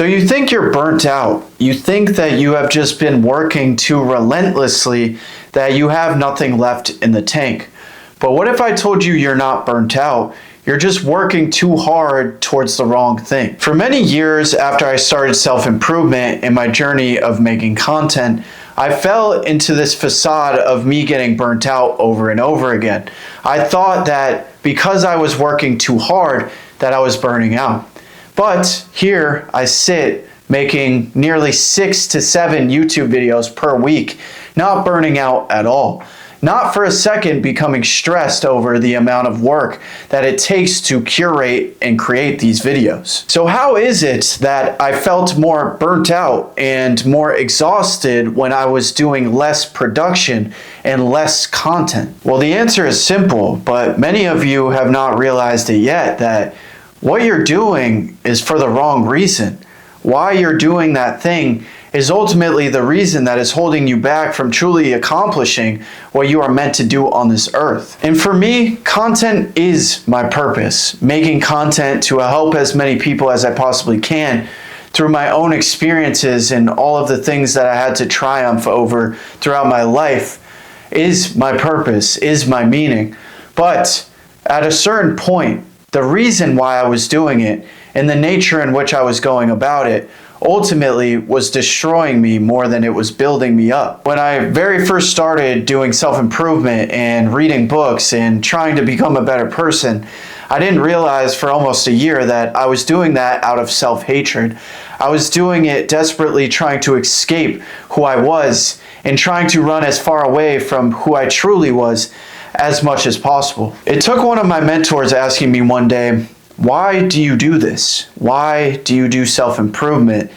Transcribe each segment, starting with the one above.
So you think you're burnt out. You think that you have just been working too relentlessly, that you have nothing left in the tank. But what if I told you you're not burnt out? You're just working too hard towards the wrong thing. For many years after I started self-improvement in my journey of making content, I fell into this facade of me getting burnt out over and over again. I thought that because I was working too hard, that I was burning out. But here I sit making nearly 6 to 7 YouTube videos per week, not burning out at all. Not for a second becoming stressed over the amount of work that it takes to curate and create these videos. So how is it that I felt more burnt out and more exhausted when I was doing less production and less content? Well, the answer is simple, but many of you have not realized it yet, that what you're doing is for the wrong reason. Why you're doing that thing is ultimately the reason that is holding you back from truly accomplishing what you are meant to do on this earth. And for me, content is my purpose. Making content to help as many people as I possibly can through my own experiences and all of the things that I had to triumph over throughout my life is my purpose, is my meaning. But at a certain point, the reason why I was doing it and the nature in which I was going about it ultimately was destroying me more than it was building me up. When I very first started doing self-improvement and reading books and trying to become a better person, I didn't realize for almost a year that I was doing that out of self-hatred. I was doing it desperately trying to escape who I was and trying to run as far away from who I truly was as much as possible. It took one of my mentors asking me one day, "Why do you do this? Why do you do self-improvement?"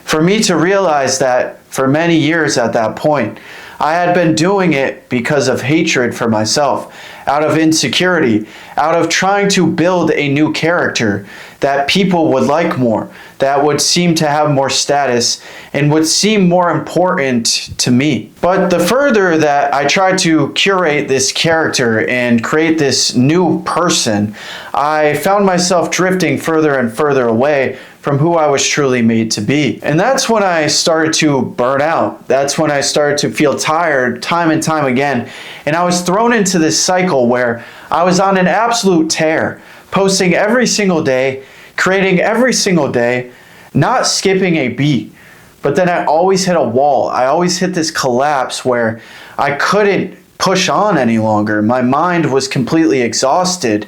For me to realize that for many years at that point, I had been doing it because of hatred for myself, out of insecurity, out of trying to build a new character that people would like more, that would seem to have more status and would seem more important to me. But the further that I tried to curate this character and create this new person, I found myself drifting further and further away from who I was truly made to be. And that's when I started to burn out. That's when I started to feel tired time and time again. And I was thrown into this cycle where I was on an absolute tear, posting every single day, creating every single day, not skipping a beat. But then I always hit a wall. I always hit this collapse where I couldn't push on any longer. My mind was completely exhausted,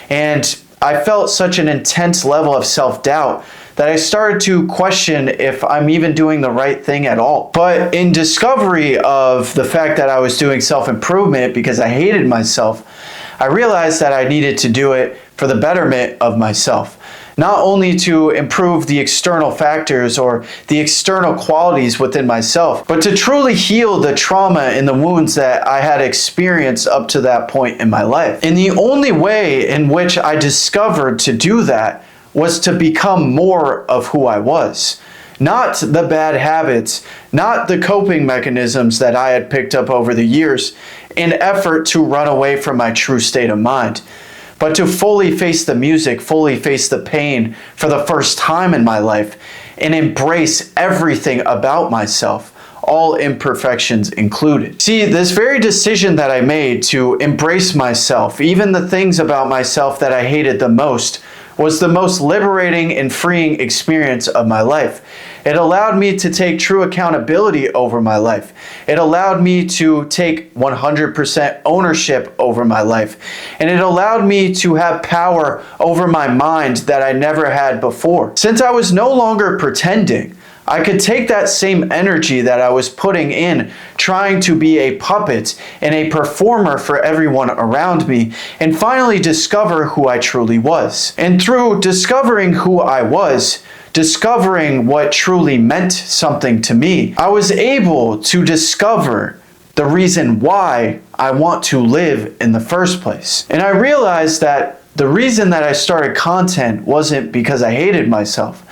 and I felt such an intense level of self-doubt that I started to question if I'm even doing the right thing at all. But in discovery of the fact that I was doing self-improvement because I hated myself, I realized that I needed to do it for the betterment of myself. Not only to improve the external factors or the external qualities within myself, but to truly heal the trauma and the wounds that I had experienced up to that point in my life. And the only way in which I discovered to do that was to become more of who I was. Not the bad habits, not the coping mechanisms that I had picked up over the years in effort to run away from my true state of mind, but to fully face the music, fully face the pain for the first time in my life and embrace everything about myself, all imperfections included. See, this very decision that I made to embrace myself, even the things about myself that I hated the most, was the most liberating and freeing experience of my life. It allowed me to take true accountability over my life. It allowed me to take 100% ownership over my life. And it allowed me to have power over my mind that I never had before. Since I was no longer pretending, I could take that same energy that I was putting in, trying to be a puppet and a performer for everyone around me, and finally discover who I truly was. And through discovering who I was, discovering what truly meant something to me, I was able to discover the reason why I want to live in the first place. And I realized that the reason that I started content wasn't because I hated myself.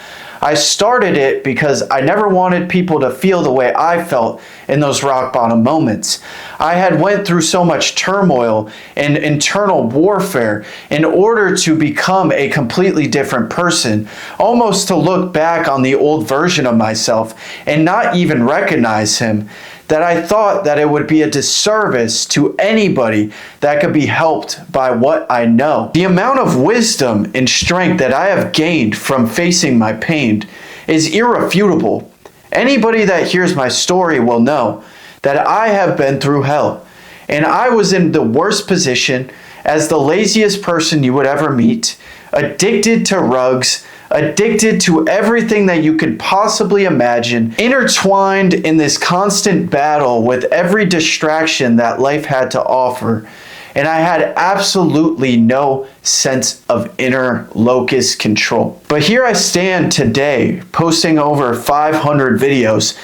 I started it because I never wanted people to feel the way I felt in those rock bottom moments. I had went through so much turmoil and internal warfare in order to become a completely different person, almost to look back on the old version of myself and not even recognize him, that I thought that it would be a disservice to anybody that could be helped by what I know. The amount of wisdom and strength that I have gained from facing my pain is irrefutable. Anybody that hears my story will know that I have been through hell, and I was in the worst position as the laziest person you would ever meet, addicted to rugs, addicted to everything that you could possibly imagine, intertwined in this constant battle with every distraction that life had to offer. And I had absolutely no sense of inner locus control. But here I stand today, posting over 500 videos,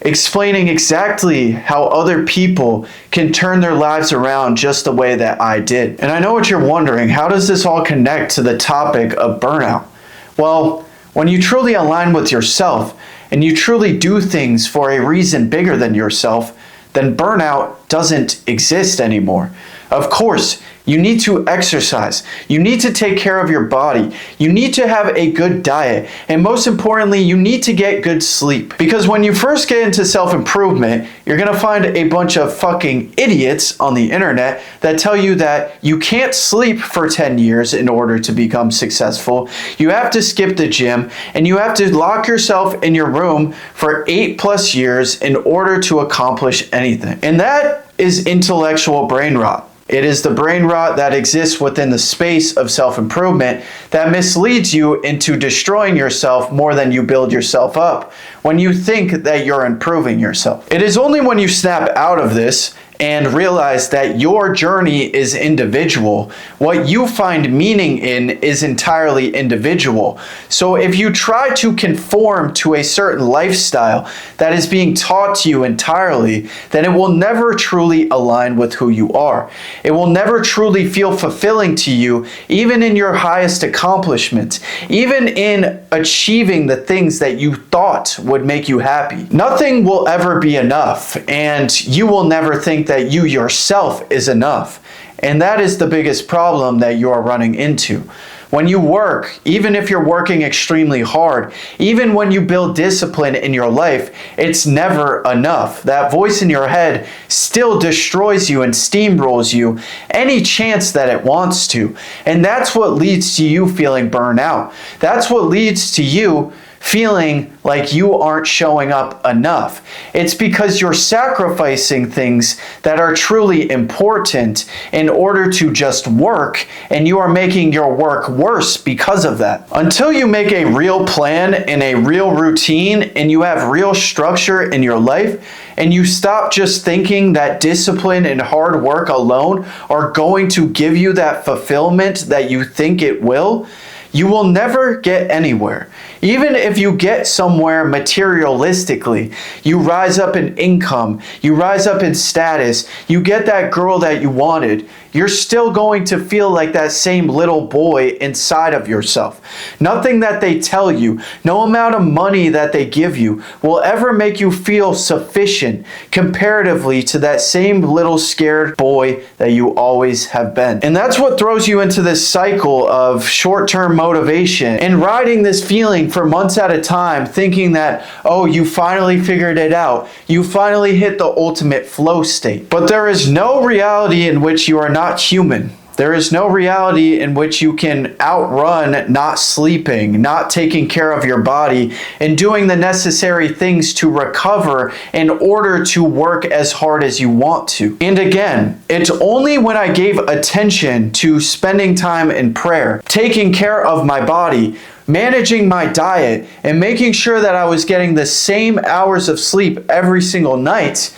explaining exactly how other people can turn their lives around just the way that I did. And I know what you're wondering, how does this all connect to the topic of burnout? Well, when you truly align with yourself and you truly do things for a reason bigger than yourself, then burnout doesn't exist anymore. Of course, you need to exercise. You need to take care of your body. You need to have a good diet. And most importantly, you need to get good sleep. Because when you first get into self-improvement, you're going to find a bunch of fucking idiots on the internet that tell you that you can't sleep for 10 years in order to become successful. You have to skip the gym and you have to lock yourself in your room for 8+ years in order to accomplish anything. And that is intellectual brain rot. It is the brain rot that exists within the space of self-improvement that misleads you into destroying yourself more than you build yourself up when you think that you're improving yourself. It is only when you snap out of this and realize that your journey is individual. What you find meaning in is entirely individual. So if you try to conform to a certain lifestyle that is being taught to you entirely, then it will never truly align with who you are. It will never truly feel fulfilling to you, even in your highest accomplishments, even in achieving the things that you thought would make you happy. Nothing will ever be enough, and you will never think that you yourself is enough. And that is the biggest problem that you are running into. When you work, even if you're working extremely hard, even when you build discipline in your life, it's never enough. That voice in your head still destroys you and steamrolls you any chance that it wants to. And that's what leads to you feeling burnt out. That's what leads to you feeling like you aren't showing up enough. It's because you're sacrificing things that are truly important in order to just work, and you are making your work worse because of that. Until you make a real plan and a real routine and you have real structure in your life, and you stop just thinking that discipline and hard work alone are going to give you that fulfillment that you think it will, you will never get anywhere. Even if you get somewhere materialistically, you rise up in income, you rise up in status, you get that girl that you wanted, you're still going to feel like that same little boy inside of yourself. Nothing that they tell you, no amount of money that they give you will ever make you feel sufficient comparatively to that same little scared boy that you always have been. And that's what throws you into this cycle of short-term motivation and riding this feeling for months at a time, thinking that, oh, you finally figured it out. You finally hit the ultimate flow state. But there is no reality in which you are not human. There is no reality in which you can outrun not sleeping, not taking care of your body, and doing the necessary things to recover in order to work as hard as you want to. And again, it's only when I gave attention to spending time in prayer, taking care of my body, managing my diet, and making sure that I was getting the same hours of sleep every single night,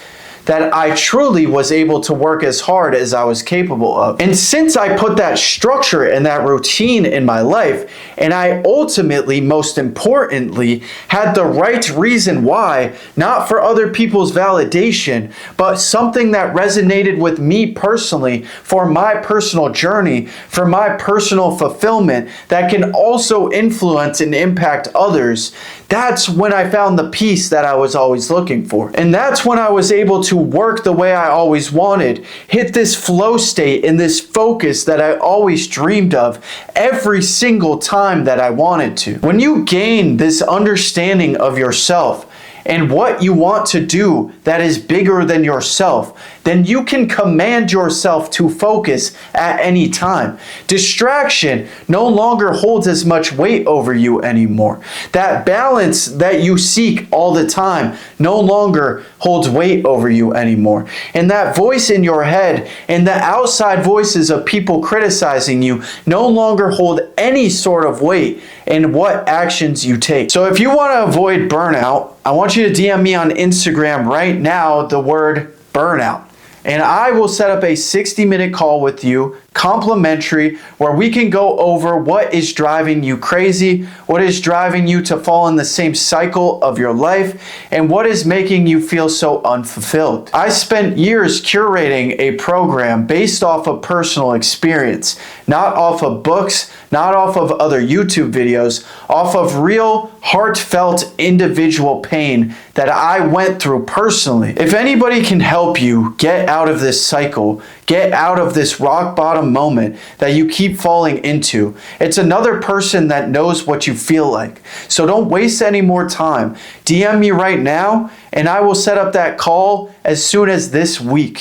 that I truly was able to work as hard as I was capable of. And since I put that structure and that routine in my life, and I ultimately, most importantly, had the right reason why, not for other people's validation, but something that resonated with me personally, for my personal journey, for my personal fulfillment, that can also influence and impact others, that's when I found the peace that I was always looking for. And that's when I was able to work the way I always wanted, hit this flow state and this focus that I always dreamed of every single time that I wanted to. When you gain this understanding of yourself and what you want to do that is bigger than yourself, then you can command yourself to focus at any time. Distraction no longer holds as much weight over you anymore. That balance that you seek all the time no longer holds weight over you anymore. And that voice in your head and the outside voices of people criticizing you no longer hold any sort of weight in what actions you take. So if you want to avoid burnout, I want you to DM me on Instagram right now the word burnout. And I will set up a 60-minute call with you, complimentary, where we can go over what is driving you crazy, what is driving you to fall in the same cycle of your life, and what is making you feel so unfulfilled. I spent years curating a program based off of personal experience, not off of books, not off of other YouTube videos, off of real, heartfelt, individual pain that I went through personally. If anybody can help you get out of this cycle, get out of this rock bottom moment that you keep falling into, it's another person that knows what you feel like. So don't waste any more time. DM me right now and I will set up that call as soon as this week.